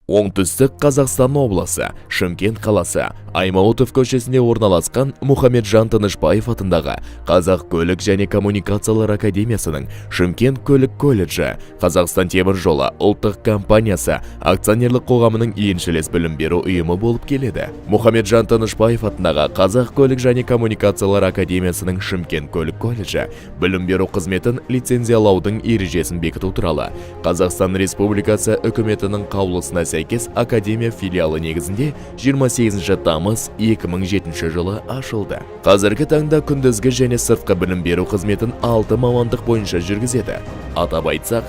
Оңтүстік Қазақстан облысы, Шымкент қаласы, Аймауытов көшесінде орналасқан Мұхамеджан Тынышпаев атындағы Қазақ көлік және коммуникациялар академиясының Шымкент көлік колледжі, Қазақстан темір жолы ұлттық компаниясы акционерлік қоғамының еншілес білім беру ұйымы болып келеді. Мұхамеджан Тынышпаев атындағы Қазақ көлік және коммуникациялар академиясының Шымкент көлік колледжі білім беру қызметін лицензиялаудың ережесін бекіту туралы Қазақстан Республикасы үкіметінің қаулысына сәйкес академия филиалы негізінде 28 тамыз 2007 жылы ашылды. Қазіргі таңда күндізгі және сыртқы білім беру қызметін 6 мамандық бойынша жүргізеді. Атап айтсақ,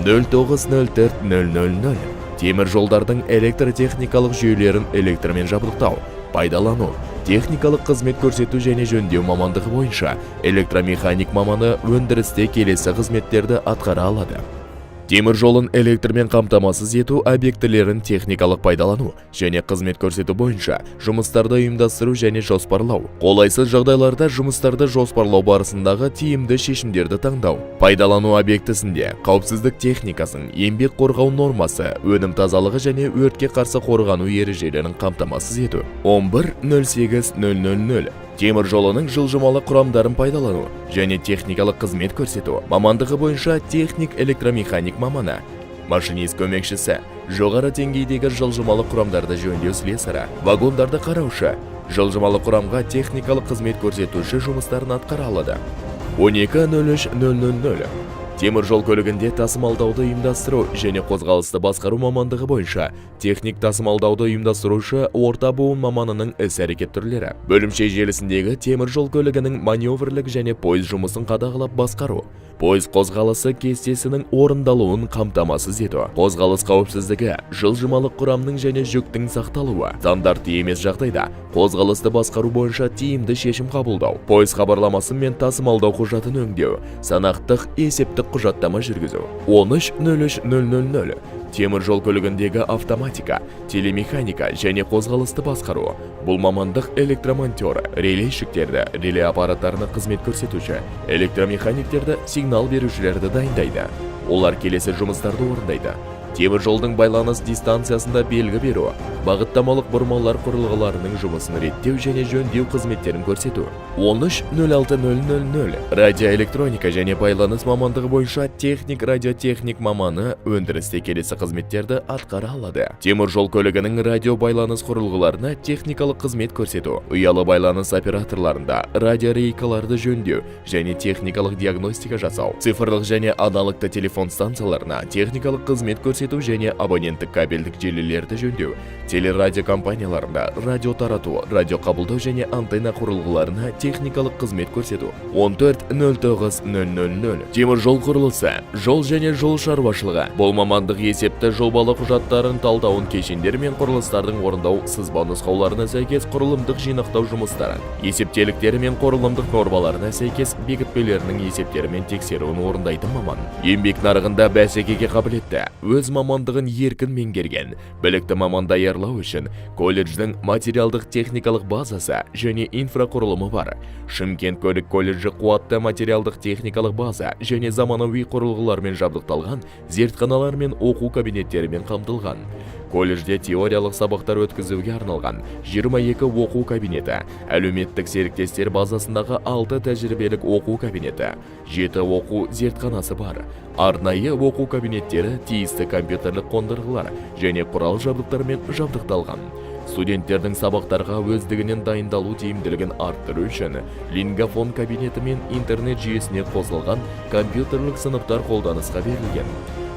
0904-000 темір жолдардың электротехникалық жүйелерін электрмен жабдықтау, пайдалану, техникалық қызмет көрсету және жөндеу мамандығы бойынша электромеханик маманы өндірісте келесі қызметтерді атқара алады. Темір жолын электрмен қамтамасыз ету объектілерін техникалық пайдалану және қызмет көрсету бойынша жұмыстарды ұйымдастыру және жоспарлау. Қолайсыз жағдайларда жұмыстарды жоспарлау барысындағы тиімді шешімдерді таңдау. Пайдалану объектісінде қауіпсіздік техникасын, еңбек қорғау нормасы, өнім тазалығы және өртке қарсы қорғану ережелерін қамтамасыз ету. 11.08.00 темір жолының жылжымалы құрамдарын пайдалану және техникалық қызмет көрсету мамандығы бойынша техник электромеханик маманы, машинист көмекшісі, жоғары деңгейдегі жылжымалы құрамдарды жөндеу слесарі, вагондарды қараушы, жылжымалы құрамға техникалық қызмет көрсетуші жұмыстарын атқара алады. 12.03.00 темір жол көлігінде тасымалдауды ұйымдастыру және қозғалысты басқару мамандығы бойынша техник тасымалдауды ұйымдастырушы орта буын маманының іс-әрекет түрлері. Бөлімше желісіндегі темір жол көлігінің маневрлік және пойыз жұмысын қадағалап басқару. Пойыз қозғалысы кестесінің орындалуын қамтамасыз ету. Қозғалыс қауіпсіздігі, жылжымалы құрамның және жүктің сақталуы. Стандартты емес жағдайда қозғалысты басқару бойынша тиімді шешім қабылдау. Пойыз хабарламасы мен тасымалдау құжатын өңдеу. Санақтық есептік құжаттама жүргізу. 13.03.00 темір жол көлігіндегі автоматика, телемеханика және қозғалысты басқару. Бұл мамандық электромонтер, релейшіктерді, релей аппараттарына қызмет көрсетуші, электромеханиктерді, сигнал берушілерді дайындайды. Олар келесі жұмыстарды орындайды. Темір жолдың байланыс дистанциясында белгі беру, бағыттамалық бұрмалар құрылғыларының жұмысын реттеу және жөндеу қызметтерін көрсету. 13.06.00 радиоэлектроника және байланыс мамандығы бойынша техник радиотехник маманы өндірісте келесі қызметтерді атқара алады. Темір жол көлігінің радио байланыс құрылғыларына техникалық қызмет көрсету, ұялы байланыс операторларында радиорейкаларды жөндеу және техникалық диагностика жасау, цифрлық және аналогты телефон станцияларына техникалық қызмет көрсету және абоненттік кабельдік желілерді жөндеу, телерадио компанияларында радио тарату, радио қабылдау және антенна құрылғыларына техникалық қызмет көрсету. 14.09.00 темір жол құрылысы, жол және жол шаруашылығы. Бұл мамандық есепті жобалы құжаттарын талдауын кешендер мен құрылыстардың орындау сызба нұсқауларына сәйкес құрылымдық жинақтау жұмыстарын, есептеліктері мен құрылымдық нормаларына сәйкес бекітпелерінің есептері мен тексеруін орындайтын маман. Еңбек нарығында бәсекеге қабілетті, өз мамандығын еркін меңгерген, білікті маман даярлау үшін колледждің материалдық техникалық базасы және инфрақұрылымы бар. Шымкент көлік колледжі қуатты материалдық техникалық база және заманауи құрылғылармен жабдықталған, зертханалар мен оқу кабинеттерімен қамтылған. Колледжде теориялық сабақтар өткізуге арналған 22 оқу кабинеті, әлеуметтік серіктестер базасындағы 6 тәжірибелік оқу кабинеті, 7 оқу зертханасы бар. Арнайы оқу кабинеттері тиісті компьютерлік қондырғылар және құрал жабдықтармен жабдықталған. Студенттердің сабақтарға өздігінен дайындалу тиімділігін арттыру үшін лингафон кабинеті мен интернет жүйесіне қосылған компьютерлік сыныптар қолданысқа берілген.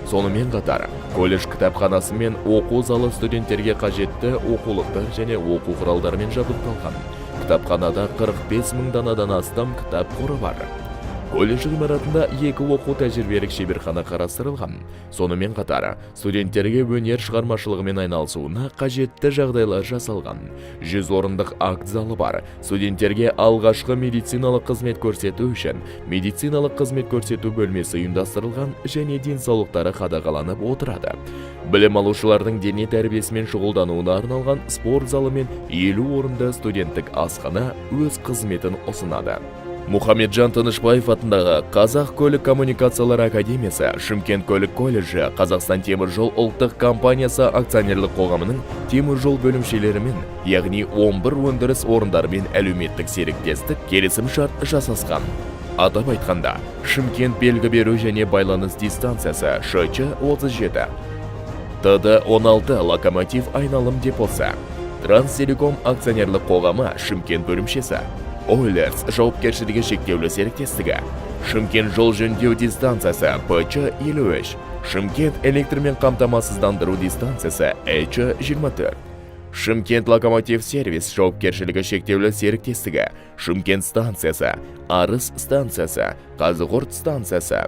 Сонымен қатар, колледж кітапханасы мен оқу залы студенттерге қажетті оқулықтар және оқу құралдарымен жабдықталған. Кітапханада 45 000 данадан астам кітап қоры бар. Колледж ғимаратында 2 оқу тәжірибелік шеберхана қарастырылған. Сонымен қатар, студенттерге өнер шығармашылығымен айналысуына қажетті жағдайлар жасалған. 100 орындық акт залы бар. Студенттерге алғашқы медициналық қызмет көрсету үшін медициналық қызмет көрсету бөлмесі ұйымдастырылған және денсаулықтары қадағаланып отырады. Білім алушылардың дене тәрбиесімен шұғылдануына арналған спорт залы мен 50 орынды студенттік асхана өз қызметін ұсынады. Мұхамеджан Тынышбаев атындағы Қазақ көлік коммуникациялар академиясы, Шымкент көлік колледжі, Қазақстан темір жол ұлттық компаниясы акционерлік қоғамының темір жол бөлімшелерімен, яғни 11 өндіріс орындарымен әлеуметтік серіктестік келісім шарт жасасқан. Атап айтқанда, Шымкент белгі беру және байланыс дистанциясы ШЧ-37, ТД-16 локомотив айналым депосы, Транстелеком акционерлік қоғамы Шымкент бөлімшесі, Ойлерс жауапкершілігі шектеулі серіктестігі, Шымкент жол жөндеу дистанциясы ПЧ-53, Шымкент электрмен қамтамасыздандыру дистанциясы ЭЧ-24, Шымкент локомотив сервис жауапкершілігі шектеулі серіктестігі, Шымкент станциясы, Арыс станциясы, Қазығұрт станциясы,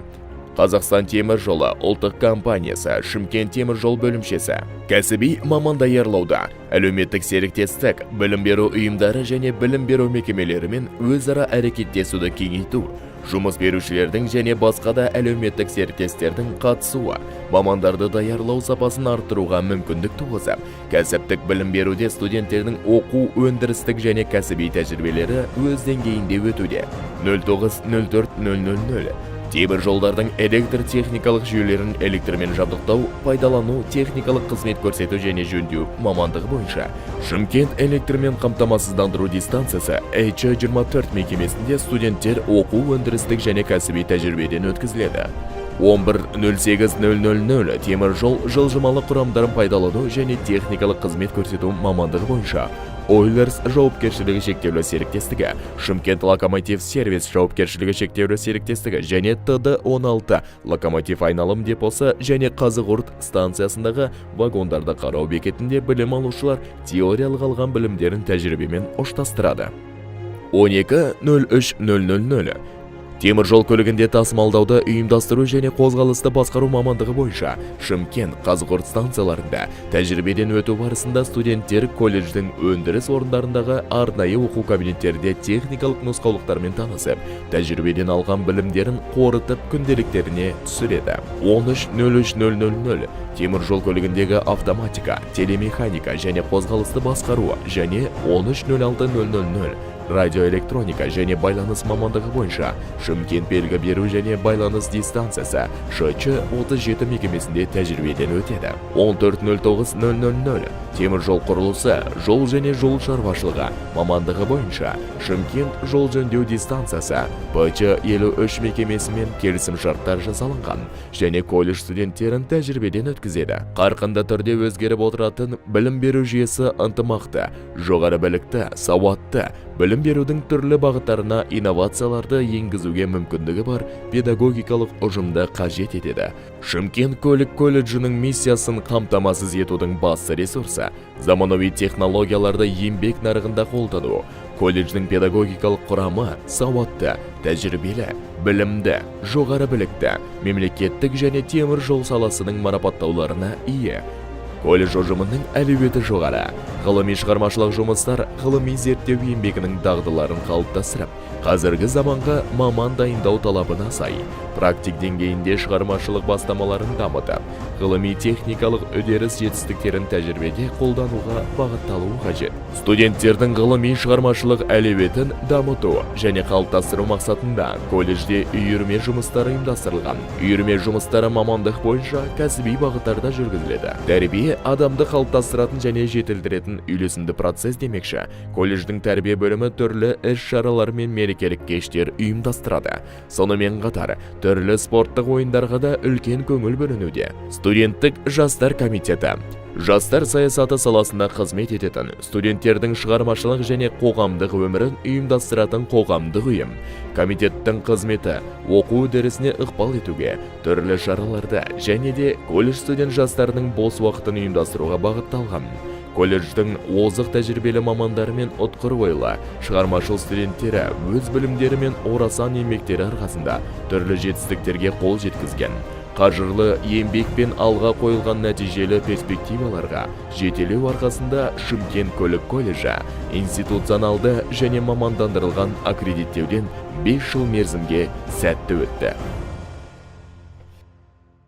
Қазақстан темір жолы ұлттық компаниясы, Шымкент темір жол бөлімшесі, кәсіби маман даярлауда, әлеуметтік серіктестік, білім беру ұйымдары және білім беру мекемелерімен өзара әрекеттесуді кеңейту, жұмыс берушілердің және басқа да әлеуметтік серіктестердің қатысуы, мамандарды даярлау сапасын арттыруға мүмкіндік туғызып, кәсіптік білім беруде студенттердің оқу, өндірістік және кәсіби тәжірибелері өз деңгейінде өтуде. 09-04-000 темір жолдардың электр техникалық жүйелерін электрмен жабдықтау, пайдалану, техникалық қызмет көрсету және жөндеу мамандығы бойынша Шымкент электрмен қамтамасыздандыру дистанциясы ЭЧ-24 мекемесінде студенттер оқу, өндірістік және кәсіби тәжірибеден өткізіледі. 11.08.000 темір жол жылжымалы құрамдарын пайдалану және техникалық қызмет көрсету мамандығы бойынша Ойлерс жауапкершілігі шектеулі серіктестігі, Шымкент локомотив сервис жауапкершілігі шектеулі серіктестігі және ТД-16 локомотив айналым депосы және Қазығұрт станциясындағы вагондарды қарау бекетінде білім алушылар теориялық алған білімдерін тәжірибемен ұштастырады. 12.03.000 темір жол көлігінде тасымалдауды ұйымдастыру және қозғалысты басқару мамандығы бойынша Шымкент, Қазығұрт станцияларында тәжірибеден өту барысында студенттер колледждің өндіріс орындарындағы арнайы оқу кабинеттерде техникалық нұсқаулықтармен танысып, тәжірибеден алған білімдерін қорытып күнделіктеріне түсіреді. 13.03.000 темір жол көлігіндегі автоматика, телемеханика және қозғалысты басқару және 13.06.000 радиоэлектроника және байланыс мамандығы бойынша Шымкент белгі беру және байланыс дистанциясы ШЧ-37 мекемесінде тәжірибеден өтеді. 14.09.000 темір жол құрылысы, жол және жол шаруашылығы мамандығы бойынша Шымкент жол жөндеу дистанциясы ПЧ-53 мекемесімен келісім шарттар жасалынған және колледж студенттерін тәжірибеден өткізеді. Қарқынды түрде өзгеріп отыратын білім беру жүйесі ынтымақты, жоғары білікті, сауатты, білім берудің түрлі бағыттарына инновацияларды енгізуге мүмкіндігі бар педагогикалық ұжымды қажет етеді. Шымкент көлік колледжінің миссиясын қамтамасыз етудің басты ресурсы заманауи технологияларды еңбек нарығында қолдану. Колледждің педагогикалық құрамы сауатты, тәжірибелі, білімді, жоғары білікті, мемлекеттік және темір жол саласының марапаттауларына ие. Колледж ұжымының әлеуеті жоғары. Ғылыми шығармашылық жұмыстар ғылыми зерттеу еңбегінің дағдыларын қалыптастырып, қазіргі заманға маман дайындау талабына сай, практик деңгейінде шығармашылық бастамаларын дамытып, ғылыми техникалық үдеріс жетістіктерін тәжірибеде қолдануға бағытталуы қажет. Студенттердің ғылыми шығармашылық әлеуетін дамыту және қалыптастыру мақсатында колледжде үйірме жұмыстары ұйымдастырылған. Үйірме жұмыстары мамандық бойынша кәсіби бағыттарда жүргізіледі. Тәрбие адамды қалыптастыратын және жетілдіретін үйлесімді процесс демекші. Колледждің тәрбие бөлімі түрлі іс-шаралар мен мерекелік кештер ұйымдастырады. Сонымен қатар, түрлі спорттық ойындарға да үлкен көңіл бөлінуде. Студенттік жастар комитеті жастар саясаты саласында қызмет ететін, студенттердің шығармашылық және қоғамдық өмірін ұйымдастыратын қоғамдық ұйым. Комитеттің қызметі оқу үдерісіне ықпал етуге, түрлі шараларды және де колледж студент жастарының бос уақытын ұйымдастыруға бағытталған. Колледждің озық тәжірибелі мамандары мен ұтқыр ойлы, шығармашыл студенттері өз білімдері мен орасан еңбектері арқасында түрлі жетістіктерге қол жеткізген. Қажырлы еңбекпен алға қойылған нәтижелі перспективаларға жетелеу арқасында Шымкент көлік колледжі институционалды және мамандандырылған аккредиттеуден 5 жыл мерзімге сәтті өтті.